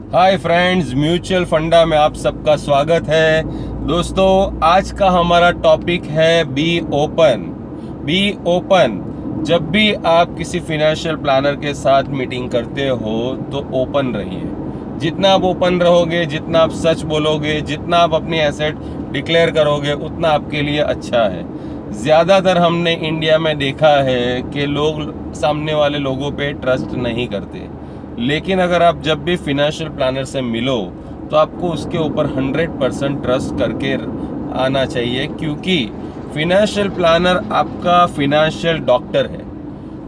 Hi friends, mutual फंडा में आप सबका स्वागत है। दोस्तों, आज का हमारा टॉपिक है बी ओपन। Be open. जब भी आप किसी फिनेंशियल प्लानर के साथ मीटिंग करते हो तो ओपन रहिए। जितना आप ओपन रहोगे, जितना आप सच बोलोगे, जितना आप अपनी एसेट डिक्लेयर करोगे, उतना आपके लिए अच्छा है। ज़्यादातर हमने इंडिया में देखा है कि लोग सामने वाले लोगों पे ट्रस्ट नहीं करते, लेकिन अगर आप जब भी फिनेंशियल प्लानर से मिलो तो आपको उसके ऊपर 100% ट्रस्ट करके आना चाहिए, क्योंकि फिनेंशियल प्लानर आपका फिनेंशियल डॉक्टर है।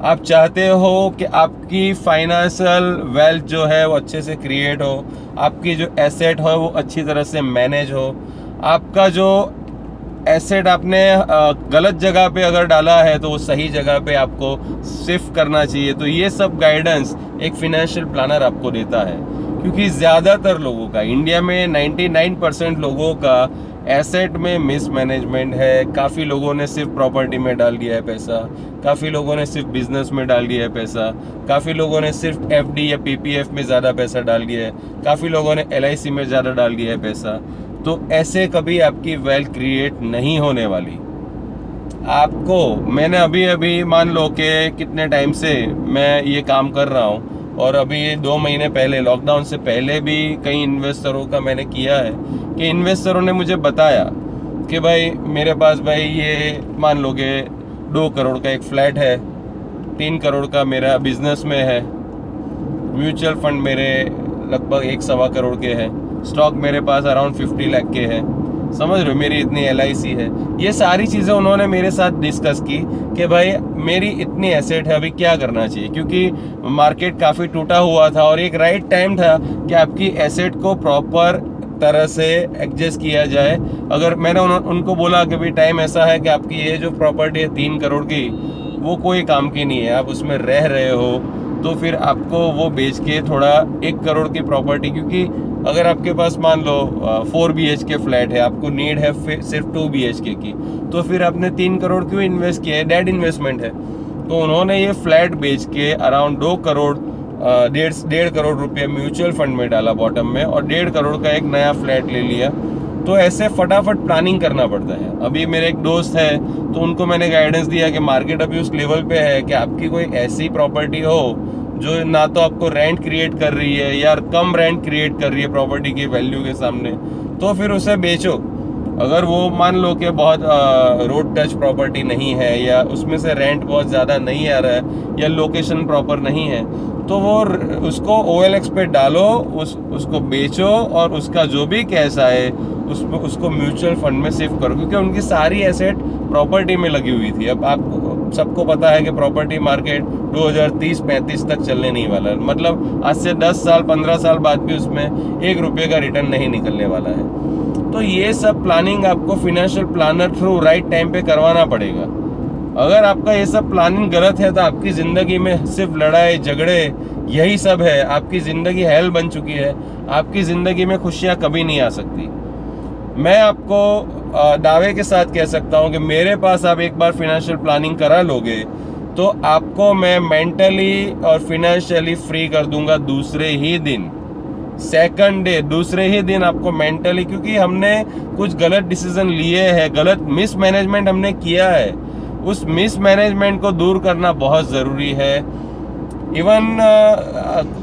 आप चाहते हो कि आपकी फाइनेंशियल वेल्थ जो है वो अच्छे से क्रिएट हो, आपकी जो एसेट हो वो अच्छी तरह से मैनेज हो। आपका जो एसेट आपने गलत जगह पे अगर डाला है तो वो सही जगह पे आपको शिफ्ट करना चाहिए। तो ये सब गाइडेंस एक फिनेंशियल प्लानर आपको देता है, क्योंकि ज़्यादातर लोगों का, इंडिया में 99% लोगों का एसेट में मिसमैनेजमेंट है। काफ़ी लोगों ने सिर्फ प्रॉपर्टी में डाल दिया है पैसा, काफ़ी लोगों ने सिर्फ बिजनेस में डाल दिया है पैसा, काफ़ी लोगों ने सिर्फ एफडी या पीपीएफ में ज़्यादा पैसा डाल दिया है, काफ़ी लोगों ने एलआईसी में ज़्यादा डाल दिया है पैसा। तो ऐसे कभी आपकी वेल्थ क्रिएट नहीं होने वाली। आपको, मैंने अभी अभी मान लो कि कितने टाइम से मैं ये काम कर रहा हूँ, और अभी 2 महीने पहले, लॉकडाउन से पहले भी कई इन्वेस्टरों का मैंने किया है कि इन्वेस्टरों ने मुझे बताया कि भाई मेरे पास, भाई ये मान लो कि 2 करोड़ का एक फ्लैट है, 3 करोड़ का मेरा बिजनेस में है, म्यूचुअल फंड मेरे लगभग 1-1.25 करोड़ के हैं, स्टॉक मेरे पास अराउंड 50 लाख के हैं, समझ रहे हो, मेरी इतनी एलआईसी है। ये सारी चीज़ें उन्होंने मेरे साथ डिस्कस की कि भाई मेरी इतनी एसेट है, अभी क्या करना चाहिए, क्योंकि मार्केट काफ़ी टूटा हुआ था और एक राइट टाइम था कि आपकी एसेट को प्रॉपर तरह से एडजस्ट किया जाए। अगर मैंने उनको बोला कि भाई टाइम ऐसा है कि आपकी ये जो प्रॉपर्टी है 3 करोड़ की, वो कोई काम की नहीं है, आप उसमें रह रहे हो, तो फिर आपको वो बेच के थोड़ा 1 करोड़ की प्रॉपर्टी, क्योंकि अगर आपके पास मान लो 4 BHK फ्लैट है, आपको नीड है सिर्फ 2 BHK की, तो फिर आपने 3 करोड़ क्यों इन्वेस्ट किया है? डेड इन्वेस्टमेंट है। तो उन्होंने ये फ्लैट बेच के अराउंड 2 करोड़, 1.5 करोड़ रुपये म्यूचुअल फंड में डाला बॉटम में, और 1.5 करोड़ का एक नया फ्लैट ले लिया। तो ऐसे फटाफट प्लानिंग करना पड़ता है। अभी मेरे एक दोस्त है, तो उनको मैंने गाइडेंस दिया कि मार्केट अभी उस लेवल पे है कि आपकी कोई ऐसी प्रॉपर्टी हो जो ना तो आपको रेंट क्रिएट कर रही है या कम रेंट क्रिएट कर रही है प्रॉपर्टी की वैल्यू के सामने, तो फिर उसे बेचो। अगर वो मान लो कि बहुत रोड टच प्रॉपर्टी नहीं है, या उसमें से रेंट बहुत ज़्यादा नहीं आ रहा है, या लोकेशन प्रॉपर नहीं है, तो वो उसको OLX पे डालो, उसको बेचो, और उसका जो भी कैश आए उसको म्यूचुअल फंड में शिफ्ट करो, क्योंकि उनकी सारी एसेट प्रॉपर्टी में लगी हुई थी। अब आपको सबको पता है कि प्रॉपर्टी मार्केट 2030-35 तक चलने नहीं वाला, मतलब आज से 10 साल 15 साल बाद भी उसमें 1 रुपये का रिटर्न नहीं निकलने वाला है। तो ये सब प्लानिंग आपको financial planner through right time पे करवाना पड़ेगा। अगर आपका ये सब प्लानिंग गलत है तो आपकी ज़िंदगी में सिर्फ लड़ाई झगड़े यही सब है। आपकी ज़िंदगी हेल बन चुकी है, आपकी ज़िंदगी में खुशियाँ कभी नहीं आ सकती। मैं आपको दावे के साथ कह सकता हूँ कि मेरे पास आप एक बार फिनेंशियल प्लानिंग करा लोगे तो आपको मैं मेंटली और फिनेंशियली फ्री कर दूंगा दूसरे ही दिन, सेकंड डे, दूसरे ही दिन आपको मेंटली, क्योंकि हमने कुछ गलत डिसीजन लिए हैं, गलत मिसमैनेजमेंट हमने किया है। उस मिसमैनेजमेंट को दूर करना बहुत ज़रूरी है। इवन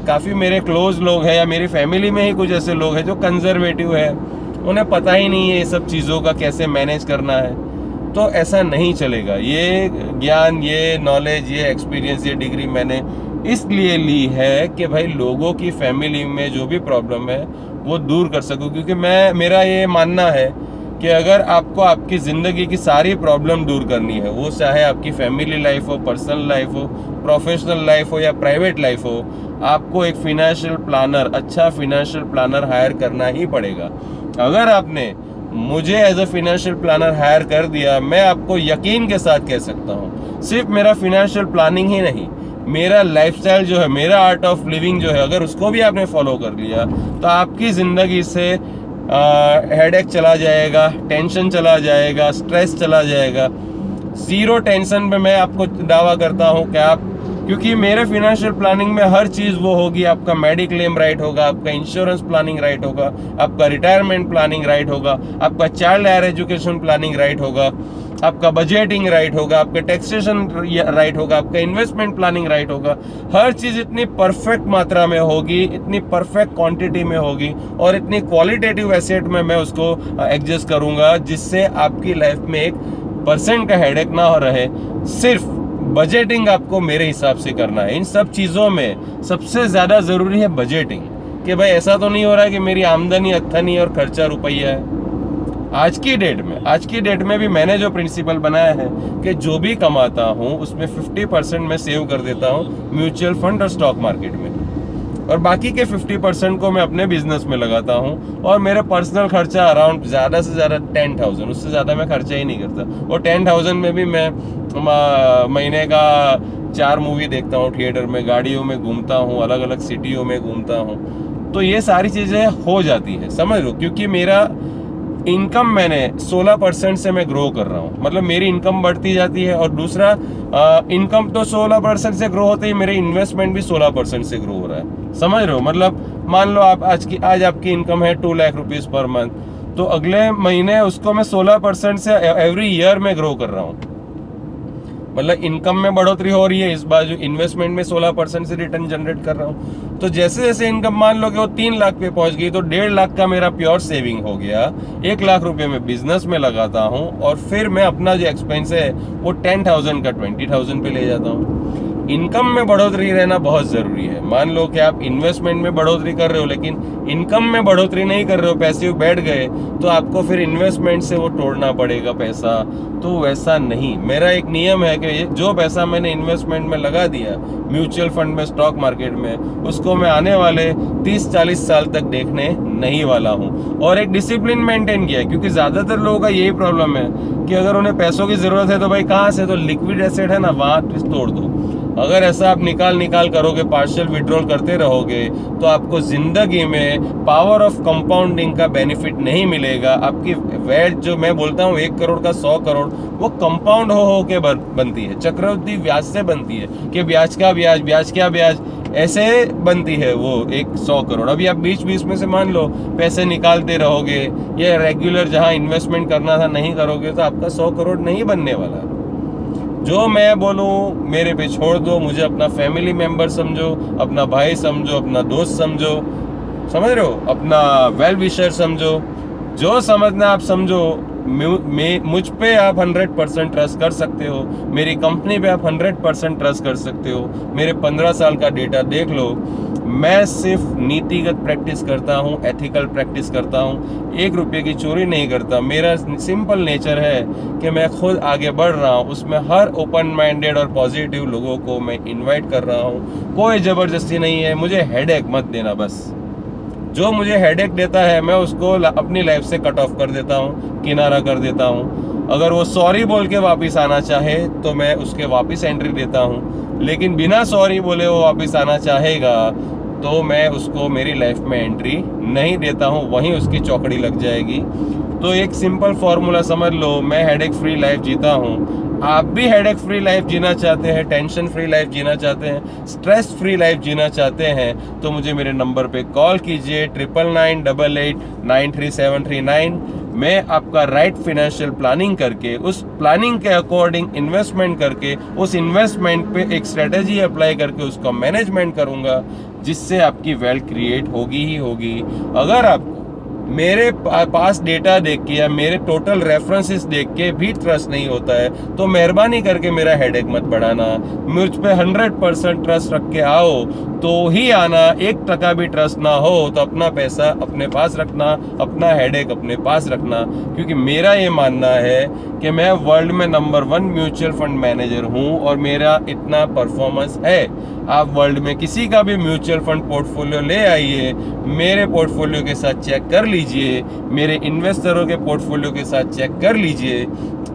काफ़ी मेरे क्लोज लोग हैं, या मेरी फैमिली में ही कुछ ऐसे लोग हैं जो कंजर्वेटिव है, उन्हें पता ही नहीं है ये सब चीज़ों का कैसे मैनेज करना है। तो ऐसा नहीं चलेगा। ये ज्ञान, ये नॉलेज, ये एक्सपीरियंस, ये डिग्री मैंने इसलिए ली है कि भाई लोगों की फैमिली में जो भी प्रॉब्लम है वो दूर कर सकूं, क्योंकि मेरा ये मानना है कि अगर आपको आपकी ज़िंदगी की सारी प्रॉब्लम दूर करनी है, वो चाहे आपकी फैमिली लाइफ हो, पर्सनल लाइफ हो, प्रोफेशनल लाइफ हो या प्राइवेट लाइफ हो, आपको एक फिनेंशियल प्लानर, अच्छा फिनेंशियल प्लानर हायर करना ही पड़ेगा। अगर आपने मुझे as a financial planner hire कर दिया, मैं आपको यकीन के साथ कह सकता हूँ, सिर्फ मेरा फिनेंशियल प्लानिंग ही नहीं, मेरा लाइफस्टाइल जो है, मेरा आर्ट ऑफ लिविंग जो है, अगर उसको भी आपने फॉलो कर लिया तो आपकी ज़िंदगी से हेडेक चला जाएगा, टेंशन चला जाएगा, स्ट्रेस चला जाएगा। ज़ीरो टेंशन पे मैं आपको दावा करता हूँ कि आप क्योंकि मेरे फिनेंशियल प्लानिंग में हर चीज़ वो होगी। आपका मेडिक्लेम राइट होगा, आपका इंश्योरेंस प्लानिंग राइट होगा, आपका रिटायरमेंट प्लानिंग राइट होगा, आपका child higher education planning right होगा, आपका बजटिंग राइट होगा, आपका टैक्सेशन राइट होगा, आपका इन्वेस्टमेंट प्लानिंग राइट होगा। हर चीज़ इतनी परफेक्ट मात्रा में होगी, इतनी परफेक्ट क्वांटिटी में होगी और इतनी क्वालिटेटिव एसेट में मैं उसको एडजस्ट करूँगा जिससे आपकी लाइफ में 1% का हेडेक ना रहे। सिर्फ बजटिंग आपको मेरे हिसाब से करना है। इन सब चीज़ों में सबसे ज़्यादा ज़रूरी है बजटिंग, कि भाई ऐसा तो नहीं हो रहा है कि मेरी आमदनी अट्ठनी और खर्चा रुपया है। आज की डेट में भी मैंने जो प्रिंसिपल बनाया है कि जो भी कमाता हूँ उसमें 50% मैं सेव कर देता हूँ म्यूचुअल फंड और स्टॉक मार्केट में, और बाकी के 50% को मैं अपने बिजनेस में लगाता हूँ। और मेरे पर्सनल खर्चा अराउंड ज़्यादा से ज़्यादा 10,000, उससे ज़्यादा मैं खर्चा ही नहीं करता। और 10,000 में भी मैं महीने का 4 मूवी देखता हूँ थिएटर में, गाड़ियों में घूमता हूँ, अलग अलग सिटियों में घूमता हूँ। तो ये सारी चीज़ें हो जाती है, समझ लो। क्योंकि मेरा इनकम मैंने 16% से मैं ग्रो कर रहा हूँ, मतलब मेरी इनकम बढ़ती जाती है। और दूसरा, इनकम तो 16% से ग्रो होते ही मेरे इन्वेस्टमेंट भी 16% से ग्रो हो रहा है, समझ रहे हो। मतलब मान लो आप आज आपकी इनकम है 2 लाख रुपीज़ पर मंथ, तो अगले महीने उसको मैं 16% से एवरी ईयर में ग्रो कर रहा हूँ। मतलब इनकम में बढ़ोतरी हो रही है, इस बाजू इन्वेस्टमेंट में 16% से रिटर्न जनरेट कर रहा हूँ। तो जैसे जैसे इनकम मान लो कि वो 3 लाख पे पहुंच गई, तो 1.5 लाख का मेरा प्योर सेविंग हो गया। 1 लाख रुपए में बिजनेस में लगाता हूँ और फिर मैं अपना जो एक्सपेंस है वो 10,000 का 20,000 पे ले जाता हूँ। इनकम में बढ़ोतरी रहना बहुत ज़रूरी है। मान लो कि आप इन्वेस्टमेंट में बढ़ोतरी कर रहे हो लेकिन इनकम में बढ़ोतरी नहीं कर रहे हो, पैसिव बैठ गए, तो आपको फिर इन्वेस्टमेंट से वो तोड़ना पड़ेगा पैसा। तो वैसा नहीं, मेरा एक नियम है कि जो पैसा मैंने इन्वेस्टमेंट में लगा दिया म्यूचुअल फंड में, स्टॉक मार्केट में, उसको मैं आने वाले 30-40 साल तक देखने नहीं वाला हूँ। और एक डिसिप्लिन मेंटेन किया है, क्योंकि ज़्यादातर लोगों का यही प्रॉब्लम है कि अगर उन्हें पैसों की ज़रूरत है तो भाई कहाँ से, तो लिक्विड एसेट है ना, वहाँ तोड़ दो। अगर ऐसा आप निकाल करोगे, पार्शियल विड्रॉल करते रहोगे, तो आपको ज़िंदगी में पावर ऑफ कंपाउंडिंग का बेनिफिट नहीं मिलेगा। आपकी वेल्थ, जो मैं बोलता हूँ 1 करोड़ का 100 करोड़, वो कंपाउंड हो के बनती है, चक्रवृद्धि ब्याज से बनती है, कि ब्याज का ब्याज, ब्याज क्या ब्याज, ऐसे बनती है वो 100 करोड़। अभी आप बीच में से मान लो पैसे निकालते रहोगे या रेगुलर जहाँ इन्वेस्टमेंट करना था नहीं करोगे, तो आपका 100 करोड़ नहीं बनने वाला। जो मैं बोलूँ मेरे पे छोड़ दो, मुझे अपना फैमिली मेंबर समझो, अपना भाई समझो, अपना दोस्त समझो, समझ रहे हो, अपना वेल विशर समझो, जो समझना आप समझो। मुझ पे आप 100% ट्रस्ट कर सकते हो, मेरी कंपनी पे आप 100% ट्रस्ट कर सकते हो। मेरे 15 साल का डेटा देख लो। मैं सिर्फ नीतिगत प्रैक्टिस करता हूँ, एथिकल प्रैक्टिस करता हूँ, 1 रुपये की चोरी नहीं करता। मेरा सिंपल नेचर है कि मैं खुद आगे बढ़ रहा हूँ, उसमें हर ओपन माइंडेड और पॉजिटिव लोगों को मैं इनवाइट कर रहा हूँ। कोई ज़बरदस्ती नहीं है, मुझे हेडेक मत देना। बस जो मुझे हेडेक देता है मैं उसको अपनी लाइफ से कट ऑफ कर देता हूँ, किनारा कर देता हूँ। अगर वो सॉरी बोल के वापस आना चाहे तो मैं उसके वापस एंट्री देता हूँ, लेकिन बिना सॉरी बोले वो वापस आना चाहेगा तो मैं उसको मेरी लाइफ में एंट्री नहीं देता हूँ, वहीं उसकी चौकड़ी लग जाएगी। तो एक सिंपल फॉर्मूला समझ लो, मैं हेडेक फ्री लाइफ जीता हूँ। आप भी हेडेक फ्री लाइफ जीना चाहते हैं, टेंशन फ्री लाइफ जीना चाहते हैं, स्ट्रेस फ्री लाइफ जीना चाहते हैं, तो मुझे मेरे नंबर पे कॉल कीजिए 9998893739। मैं आपका राइट फिनेंशियल प्लानिंग करके, उस प्लानिंग के अकॉर्डिंग इन्वेस्टमेंट करके, उस इन्वेस्टमेंट पे एक स्ट्रेटेजी अप्लाई करके उसका मैनेजमेंट करूँगा, जिससे आपकी वेल्थ क्रिएट होगी ही होगी। अगर आपको मेरे पास डेटा देख के या मेरे टोटल रेफरेंसेस देख के भी ट्रस्ट नहीं होता है तो मेहरबानी करके मेरा हेडेक मत बढ़ाना। मुझ पे 100% ट्रस्ट रख के आओ तो ही आना। 1% भी ट्रस्ट ना हो तो अपना पैसा अपने पास रखना, अपना हेडेक अपने पास रखना, क्योंकि मेरा ये मानना है कि मैं वर्ल्ड में नंबर 1 म्यूचुअल फंड मैनेजर हूँ और मेरा इतना परफॉर्मेंस है। आप वर्ल्ड में किसी का भी म्यूचुअल फंड पोर्टफोलियो ले आइए, मेरे पोर्टफोलियो के साथ चेक कर लीजिए, मेरे इन्वेस्टरों के पोर्टफोलियो के साथ चेक कर लीजिए।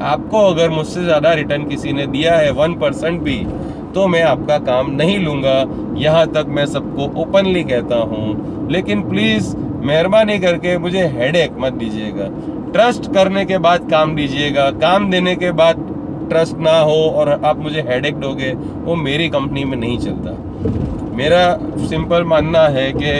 आपको अगर मुझसे ज़्यादा रिटर्न किसी ने दिया है 1% भी, तो मैं आपका काम नहीं लूँगा। यहाँ तक मैं सबको ओपनली कहता हूँ। लेकिन प्लीज़ मेहरबानी करके मुझे हेडेक मत दीजिएगा। ट्रस्ट करने के बाद काम दीजिएगा, काम देने के बाद ट्रस्ट ना हो और आप मुझे हेडेक दोगे, वो मेरी कंपनी में नहीं चलता। मेरा सिंपल मानना है कि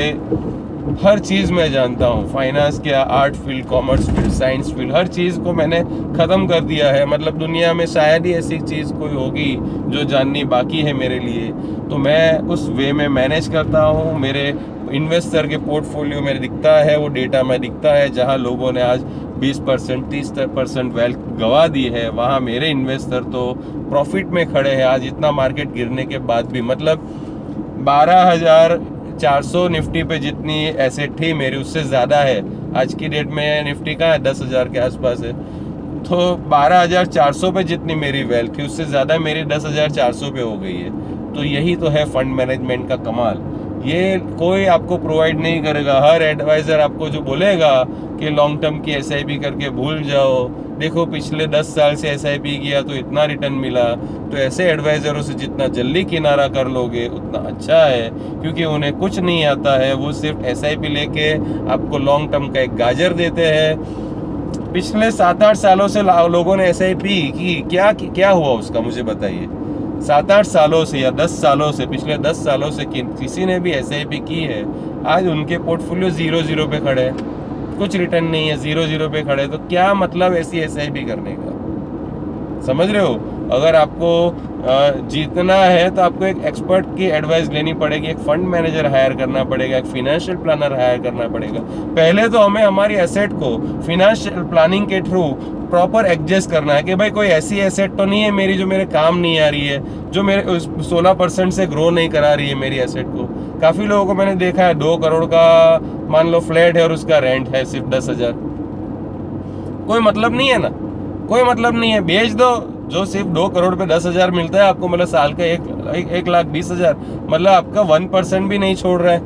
हर चीज़ मैं जानता हूँ, फाइनेंस क्या, art field, commerce field, science field, हर चीज़ को मैंने ख़त्म कर दिया है। मतलब दुनिया में शायद ही ऐसी चीज़ कोई होगी जो जाननी बाकी है मेरे लिए। तो मैं उस वे में मैनेज करता हूँ। मेरे इन्वेस्टर के पोर्टफोलियो में दिखता है, वो डेटा में दिखता है, जहाँ लोगों ने आज 20% 30% वेल्थ गंवा दी है, वहाँ मेरे इन्वेस्टर तो प्रॉफिट में खड़े हैं आज, इतना मार्केट गिरने के बाद भी। मतलब 12,400 निफ्टी पे जितनी एसेट थी मेरी, उससे ज़्यादा है आज की डेट में। निफ्टी का 10,000 के आसपास है, तो 12,400 पे जितनी मेरी वेल्थ थी, उससे ज़्यादा मेरी 10,400 पे हो गई है। तो यही तो है फंड मैनेजमेंट का कमाल। ये कोई आपको प्रोवाइड नहीं करेगा। हर एडवाइज़र आपको जो बोलेगा कि लॉन्ग टर्म की SIP करके भूल जाओ, देखो पिछले 10 साल से SIP किया तो इतना रिटर्न मिला, तो ऐसे एडवाइज़रों से जितना जल्दी किनारा कर लोगे उतना अच्छा है, क्योंकि उन्हें कुछ नहीं आता है। वो सिर्फ SIP लेके आपको लॉन्ग टर्म का एक गाजर देते हैं। पिछले 7-8 सालों से लोगों ने SIP की, क्या हुआ उसका मुझे बताइए। 7-8 सालों से या 10 सालों से, पिछले 10 सालों से किसी ने भी SIP की है, आज उनके पोर्टफोलियो 0-0 पे खड़े हैं, कुछ रिटर्न नहीं है, 0-0 पे खड़े। तो क्या मतलब ऐसी SIP करने का, समझ रहे हो। अगर आपको जीतना है तो आपको एक एक्सपर्ट की एडवाइस लेनी पड़ेगी, एक फंड मैनेजर हायर करना पड़ेगा, एक फिनेंशियल प्लानर हायर करना पड़ेगा। पहले तो हमें हमारी एसेट को फिनेंशियल प्लानिंग के थ्रू प्रॉपर एडजस्ट करना है कि भाई कोई ऐसी एसेट तो नहीं है मेरी जो मेरे काम नहीं आ रही है, जो मेरे 16% से ग्रो नहीं करा रही है मेरी एसेट को। काफ़ी लोगों को मैंने देखा है 2 करोड़ का मान लो फ्लैट है और उसका रेंट है सिर्फ 10,000। कोई मतलब नहीं है ना, कोई मतलब नहीं है, बेच दो। जो सिर्फ 2 करोड़ पे 10,000 मिलता है आपको, मतलब साल का 1,20,000, मतलब आपका 1% भी नहीं छोड़ रहा है।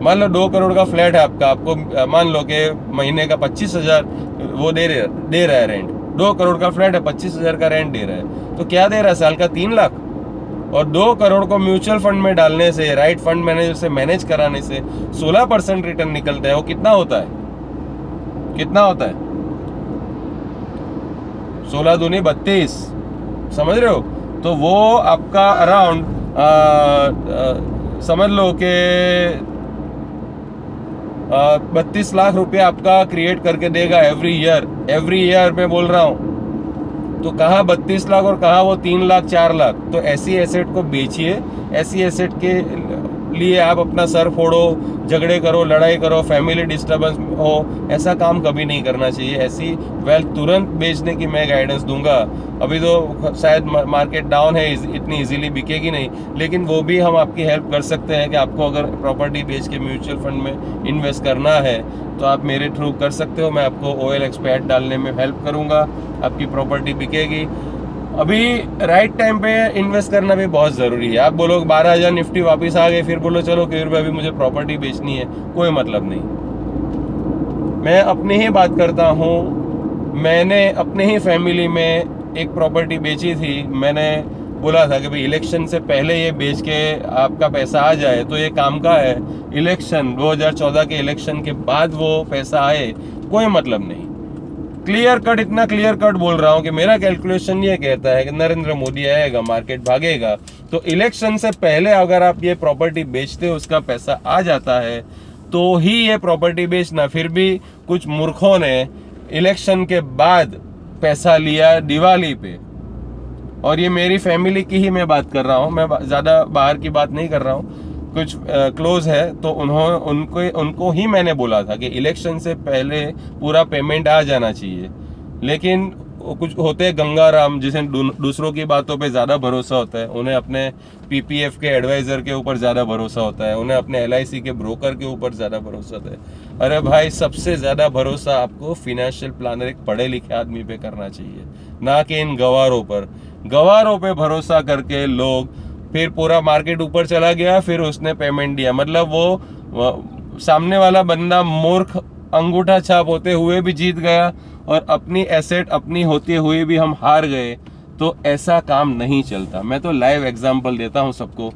मान लो 2 करोड़ का फ्लैट है आपको मान लो कि महीने का 25,000 वो दे रहा है रेंट। 2 करोड़ का फ्लैट है, 25,000 का रेंट दे रहा है, तो क्या दे रहा है साल का 3 लाख। और 2 करोड़ को म्यूचुअल फंड में डालने से, राइट फंड मैनेजर से मैनेज कराने से 16% रिटर्न निकलता है। वो कितना होता है, कितना होता है? 16 दूनी 32, समझ रहे हो। तो वो आपका अराउंड समझ लो कि 32 लाख रुपए आपका क्रिएट करके देगा एवरी ईयर मैं बोल रहा हूँ। तो कहाँ 32 लाख और कहाँ वो 3 लाख 4 लाख। तो ऐसी एसेट को बेचिए, ऐसी एसेट के लिए आप अपना सर फोड़ो, झगड़े करो, लड़ाई करो, फैमिली डिस्टर्बेंस हो, ऐसा काम कभी नहीं करना चाहिए। ऐसी वेल्थ तुरंत बेचने की मैं गाइडेंस दूंगा। अभी तो शायद मार्केट डाउन है, इतनी इजीली बिकेगी नहीं, लेकिन वो भी हम आपकी हेल्प कर सकते हैं कि आपको अगर प्रॉपर्टी बेच के म्यूचुअल फंड में इन्वेस्ट करना है तो आप मेरे थ्रू कर सकते हो। मैं आपको OLX पे ऐड डालने में हेल्प करूंगा, आपकी प्रॉपर्टी बिकेगी। अभी राइट टाइम पे इन्वेस्ट करना भी बहुत ज़रूरी है। आप बोलो 12,000 निफ्टी वापस आ गए, फिर बोलो चलो कि अभी मुझे प्रॉपर्टी बेचनी है, कोई मतलब नहीं। मैं अपनी ही बात करता हूँ। मैंने अपने ही फैमिली में एक प्रॉपर्टी बेची थी। मैंने बोला था कि भाई इलेक्शन से पहले ये बेच के आपका पैसा आ जाए, तो ये काम का है। इलेक्शन 2014 के इलेक्शन के बाद वो पैसा आए, कोई मतलब नहीं। क्लियर कट, इतना क्लियर कट बोल रहा हूँ कि मेरा कैलकुलेशन ये कहता है कि नरेंद्र मोदी आएगा, मार्केट भागेगा। तो इलेक्शन से पहले अगर आप ये प्रॉपर्टी बेचते हो, उसका पैसा आ जाता है, तो ही ये प्रॉपर्टी बेचना। फिर भी कुछ मूर्खों ने इलेक्शन के बाद पैसा लिया दिवाली पे, और ये मेरी फैमिली की ही मैं बात कर रहा हूँ, मैं ज़्यादा बाहर की बात नहीं कर रहा हूँ, कुछ क्लोज है। तो उनको ही मैंने बोला था कि इलेक्शन से पहले पूरा पेमेंट आ जाना चाहिए। लेकिन कुछ होते हैं गंगाराम, जिसे दूसरों की बातों पे ज़्यादा भरोसा होता है, उन्हें अपने PPF के एडवाइज़र के ऊपर ज़्यादा भरोसा होता है, उन्हें अपने LIC के ब्रोकर के ऊपर ज़्यादा भरोसा होता है। अरे भाई, सबसे ज़्यादा भरोसा आपको फिनेंशियल प्लानर, एक पढ़े लिखे आदमी पे करना चाहिए, ना कि इन गवारों पर। गवारों पे भरोसा करके लोग, फिर पूरा मार्केट ऊपर चला गया, फिर उसने पेमेंट दिया, मतलब वो सामने वाला बंदा मूर्ख अंगूठा छाप होते हुए भी जीत गया, और अपनी एसेट अपनी होते हुए भी हम हार गए। तो ऐसा काम नहीं चलता। मैं तो लाइव एग्जांपल देता हूं सबको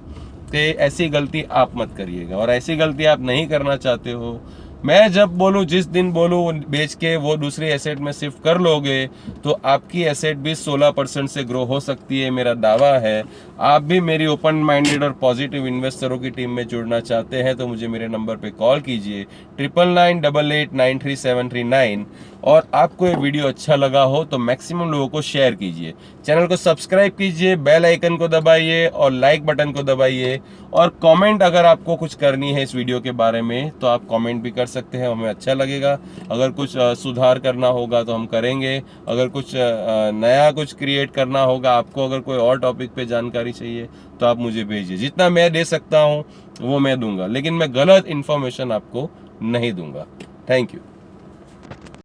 कि ऐसी गलती आप मत करिएगा, और ऐसी गलती आप नहीं करना चाहते हो। मैं जब बोलूँ, जिस दिन बोलूँ बेच के वो दूसरी एसेट में शिफ्ट कर लोगे तो आपकी एसेट भी 16% से ग्रो हो सकती है, मेरा दावा है। आप भी मेरी ओपन माइंडेड और पॉजिटिव इन्वेस्टरों की टीम में जुड़ना चाहते हैं तो मुझे मेरे नंबर पे कॉल कीजिए 9998893739। और आपको ये वीडियो अच्छा लगा हो तो मैक्सिमम लोगों को शेयर कीजिए, चैनल को सब्सक्राइब कीजिए, बेल आइकन को दबाइए और लाइक बटन को दबाइए। और कमेंट अगर आपको कुछ करनी है इस वीडियो के बारे में तो आप कमेंट भी कर सकते हैं, हमें अच्छा लगेगा। अगर कुछ सुधार करना होगा तो हम करेंगे। अगर कुछ नया कुछ क्रिएट करना होगा, आपको अगर कोई और टॉपिक पे जानकारी चाहिए तो आप मुझे भेजिए। जितना मैं दे सकता हूँ वो मैं दूंगा, लेकिन मैं गलत इन्फॉर्मेशन आपको नहीं दूंगा। Thank you.